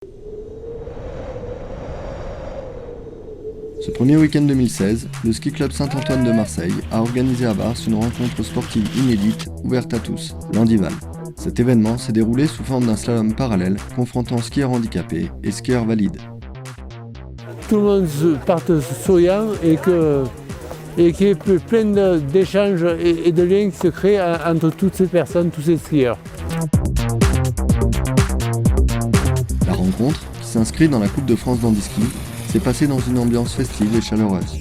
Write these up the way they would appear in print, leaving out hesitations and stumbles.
Ce premier week-end 2016, le Ski Club Saint-Antoine de Marseille a organisé à Barse une rencontre sportive inédite ouverte à tous, l'Handival. Cet événement s'est déroulé sous forme d'un slalom parallèle confrontant skieurs handicapés et skieurs valides. Tout le monde part souriant et qu'il y ait plein d'échanges et de liens qui se créent entre toutes ces personnes, tous ces skieurs. La rencontre, qui s'inscrit dans la Coupe de France d'handiski, s'est passée dans une ambiance festive et chaleureuse.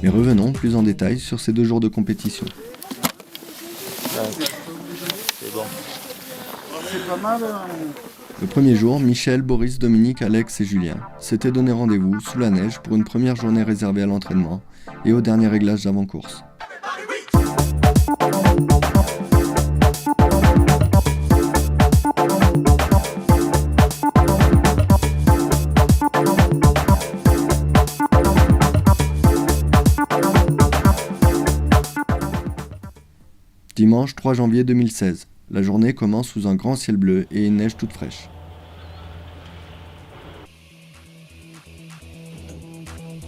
Mais revenons plus en détail sur ces 2 jours de compétition. C'est bon. C'est pas mal. Le premier jour, Michel, Boris, Dominique, Alex et Julien s'étaient donné rendez-vous sous la neige pour une première journée réservée à l'entraînement et au dernier réglage d'avant-course. Dimanche 3 janvier 2016, la journée commence sous un grand ciel bleu et une neige toute fraîche.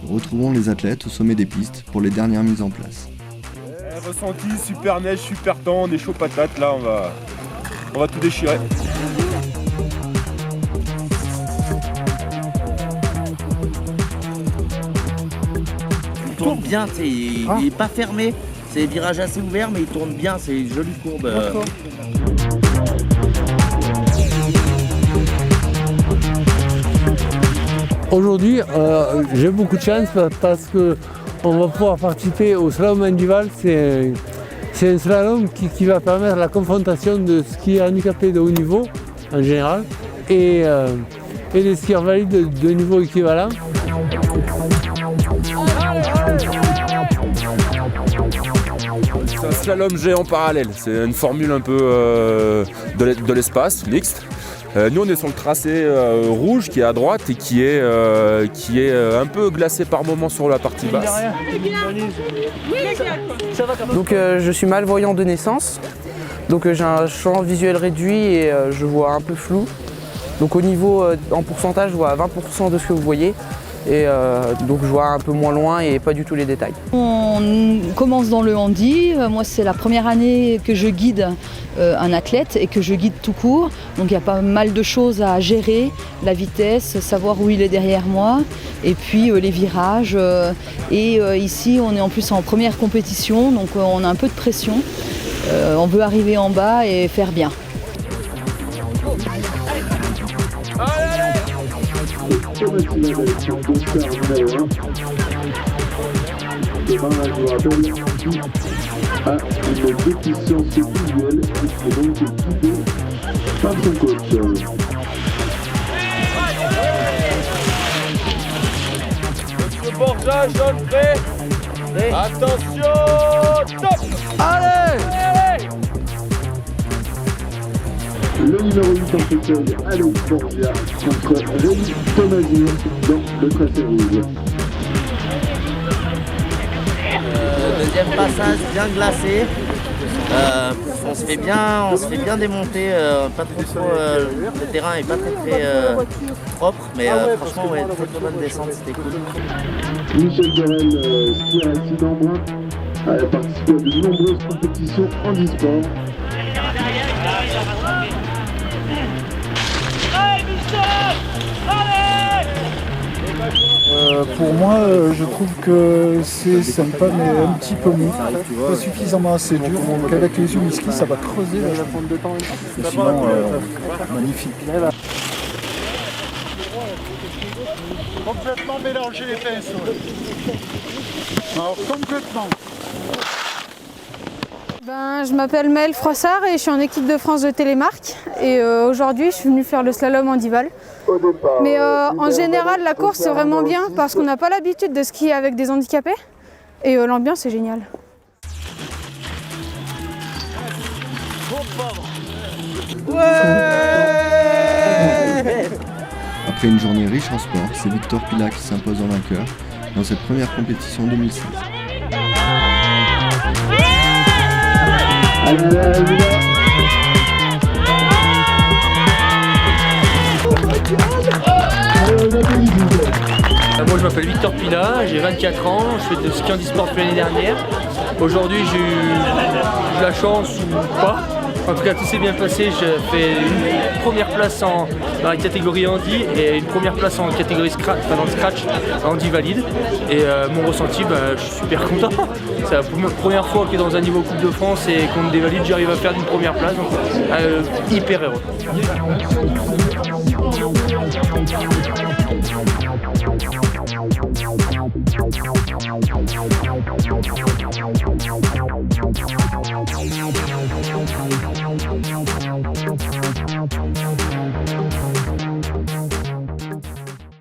Nous retrouvons les athlètes au sommet des pistes pour les dernières mises en place. Ressenti, super neige, super temps, on est chaud patate, là on va tout déchirer. Il tourne bien, il n'est pas fermé. C'est des virages assez ouverts, mais il tourne bien, c'est une jolie courbe. Aujourd'hui, j'ai beaucoup de chance parce qu'on va pouvoir participer au slalom Handival. C'est un slalom qui va permettre la confrontation de skieurs handicapés de haut niveau, en général, et des skieurs valides de niveau équivalent. C'est un slalom géant parallèle, c'est une formule un peu de l'espace, mixte. Nous on est sur le tracé rouge qui est à droite et qui est un peu glacé par moments sur la partie basse. Donc je suis malvoyant de naissance, donc j'ai un champ visuel réduit et je vois un peu flou. Donc au niveau, en pourcentage, je vois 20% de ce que vous voyez. Et donc je vois un peu moins loin et pas du tout les détails. On commence dans le handi. Moi c'est la première année que je guide un athlète et que je guide tout court. Donc il y a pas mal de choses à gérer, la vitesse, savoir où il est derrière moi et puis les virages. Et ici on est en plus en première compétition, donc on a un peu de pression. On veut arriver en bas et faire bien. Automatisation de sphère numéro 1. Demain, je vous rappelle, à une déficience visuelle qui est donc guidée par son coach. Monsieur Borja, jaune prêt. Attention, top. Allez! Le numéro 8 en fauteuil, Alex Borgia, contre Rémi Thomasir dans le tracé rouge. Deuxième passage bien glacé. On se fait bien démonter, pas trop, le terrain est pas très propre, mais franchement ouais, très bonne descente, c'était cool. Michel Garel, skieur accident brun, a participé à de nombreuses compétitions handisport. Pour moi, je trouve que c'est sympa, mais un petit peu mou. Pas suffisamment assez dur. Donc avec les Umiski, ça va creuser la fonte de temps. Sinon, magnifique. Complètement mélanger les pinceaux. Alors, complètement. Je m'appelle Maëlle Froissart et je suis en équipe de France de Télémark. Et aujourd'hui, je suis venue faire le slalom Handival. Mais en général, la course, c'est vraiment bien parce qu'on n'a pas l'habitude de skier avec des handicapés. Et l'ambiance est géniale. Après une journée riche en sport, c'est Victor Pila qui s'impose en vainqueur dans cette première compétition 2016. Allez, Moi je m'appelle Victor Pina, j'ai 24 ans, je fais de ski handisport depuis l'année dernière. Aujourd'hui j'ai eu de la chance ou pas. En tout cas tout s'est bien passé, j'ai fait une première place dans la catégorie handi et une première place en catégorie dans le scratch handi valide. Et mon ressenti, je suis super content. C'est la première fois que dans un niveau Coupe de France et contre des valides j'arrive à faire une première place, donc hyper heureux.